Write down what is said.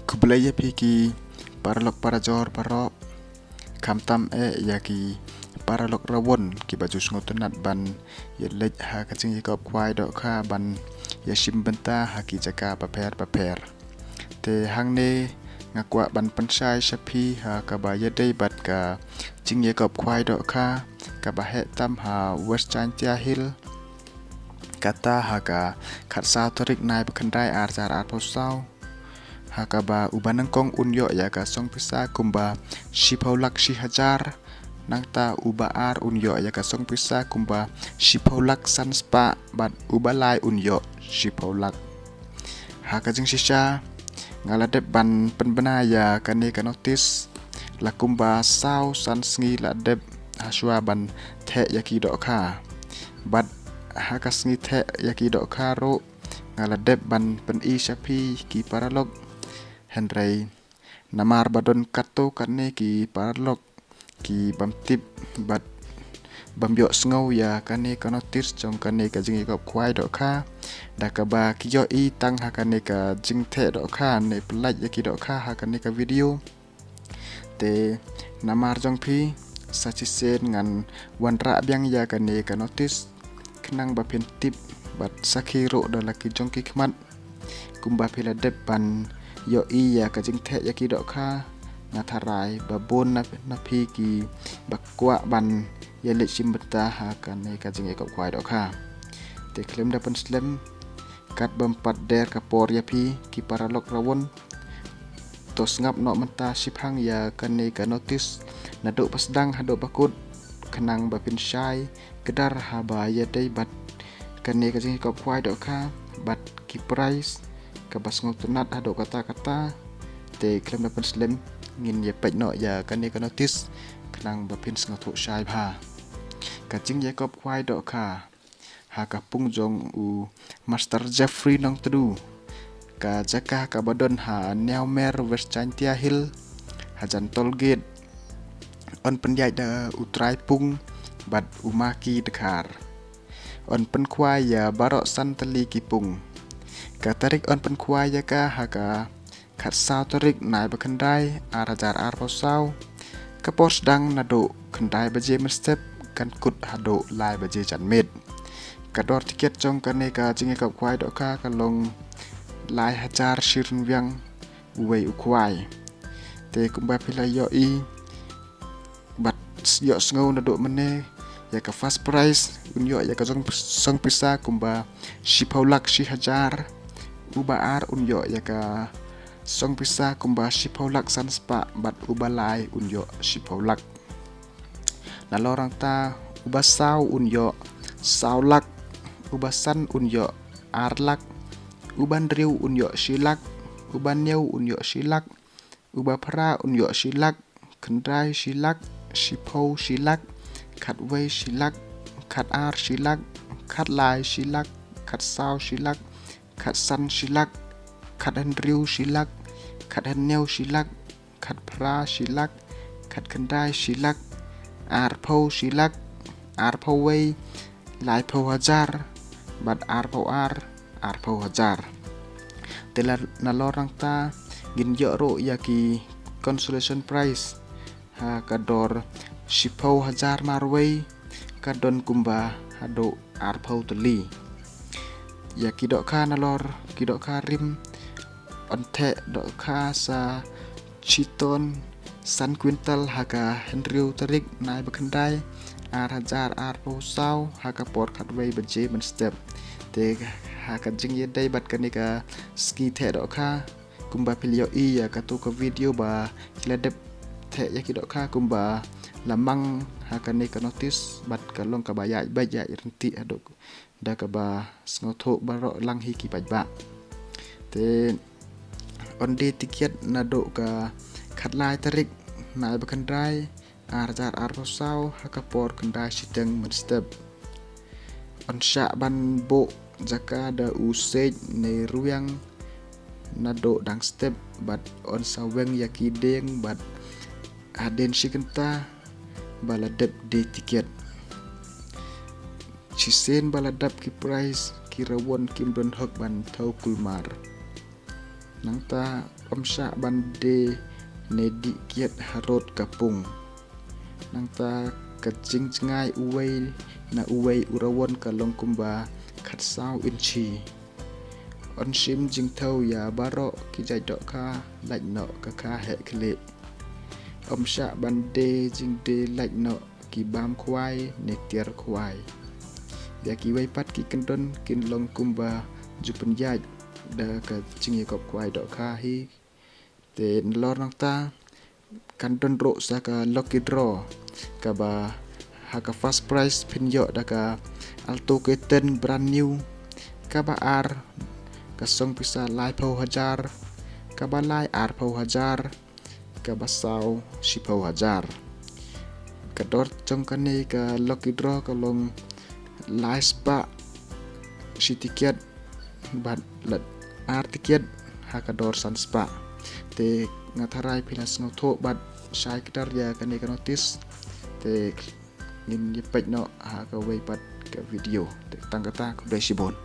Kubelaya piki paralok parajor parok kamtam yaki paralok rawon ki baju ngotunat ban yelej ha kacing yakop kwai dok kha ban yashim benta haki jaka paper te hangne ngakwa ban pensai shapi ha kabaya dei bat ka jing yakop kwai dok kha kabahe tam ha west chantia hill kata haga khatsa torik nai bakhandai arjar posau hakaba ubanangkong unyo ya ka song pisa kumba shipaulak shihajar nangta ubaar unyo ya ka song pisa kumba shipaulak sanspa bat ubalai unyo shipaulak hakajing shisha ngaladep ban penbena ya kane ka notice la kumba sau sansngi la dep haswa ban the yaki dokha bat hakasngi the yaki dokha ro ngaladep ban pen I shapi ki paralog Henry namar badon kato kane ki parlok ki bamtip bat bambyok sngau ya kane kanotis jong kane ka jing ikop kwai dok kha dakaba ki yo I tang ha kane ka jing the dok kha ne plaj yaki dok kha ha kane ka video te namar jong phi sachisen ngan wanra byang ya kane kanotis knang ba pen tip bat sakhiro dalaki jong ki khmat kumba phila dep ban yo iya ka jing the yaki dok kha ngatharai babon na phi ki bakwa ban yele simbeta ha kan ka jing ekop kwai dok kha te klem da pen slem kat bampat der kapor ya phi ki paralok rawon tos ngap no menta siphang ya kan ka notice na do pasdang hado bakut khnang ba pin shai kedar ha ba ya dei bat kan ka jing ekop kwai dok kha bat ki price kabas ngotunat hado kata-kata te klem dapat slem ngin ye pej no ya kan ka notice khnang bapin ngothu shai bha kaching yakop kwai dok kha ha kapung jong u master Jeffrey nong tru ka jaka ka badon ha neomer west chantia hill hajan tolgate on penjai da utrai pung bat umaki dekar on pen kwai ya barok santali kipung katarik on pen kwai ya ka haka khat sao tarik nai bakhandai arajar posau kapos dang nado khandai baje step kan kut hado lai baje chanmet kador tiket jong kane ka jinge kap kwai dok kha kalong lai hajar shirun wyang uwei ukwai te kumba phila yo I bat yo sngo nado mene ya ka fast price unyo ya ka song pisa kumba shipaulak shihajar ubaar unyo ya ka song pisa kumba shipaulak sanspa bat ubalai unyo shipaulak nalorang ta ubasau unyo saulak ubasan unyo arlak ubandriu unyo shilak ubanyau unyo shilak ubapra unyo shilak kendrai shilak shipau shilak khatwei shilak khatar shilak khatlai shilak khatsau shilak khatsan shilak khathenriu shilak khathenneu shilak khatpra shilak khatkandai shilak arpau shilak arpawei lai pau hajar bat arpau hajar tela nalorang ta gin yo ro yaki consolation prize ha kador shipau hajar marwei kadon kumba hado arpau teli ya kidok kha nalor kidok kha rim onthe dok kha sa chiton san quintal haka henriu tarik nai bakhandai hajar posau haka por khatwei baje ban step te haka jing ye dai bat kanika ski the dok kha kumba pilio I ya katu ka video ba kiladep the ya kidok kha kumba lamang haka ne ka notice bat kalong ka baya irenti adok da ka ba ngotho baro langhi ki pajba te onde tiket nado ka khatlai tarik nai bakhandrai arjar posau hakapor kendai sidang menstep on sha ban bo jaka da usej ne ruyang nado dang step bat on saweng yaki deng bat aden shikenta baladep de tiket chisen baladap ki price ki rawon kim don hok ban thau kulmar nang ta omsya bande nedi kiat harot kapung nang ta kajing cengai uwei na uwei urawon kalong kumba khat sao inchi on sim jing thau ya baro ki jai dok kha laj no ka kha he khle omsya bande jing de laj no ki bam khwai ne tiar khwai ya ki wei pat ki kendon kin long kumba jupen yaj da ka jingi kop khwai dok kha hi te lor nang ta kandon ro sa ka lucky draw ka ba haka first prize pinyo da ka alto keten brand new ka ba ar ka song pisa lai pau hajar ka ba lai ar pau hajar ka ba sao si pau hajar ka dor trong ka ne ka lucky draw ka long lai spa si tiket bat lat ar tiket haka dor san spa te ngatharai pilas ngotho bat sai kedar ya ka ne ka notice te ngin yepet no ha ka wei pat ka video te tang kata ko blesibon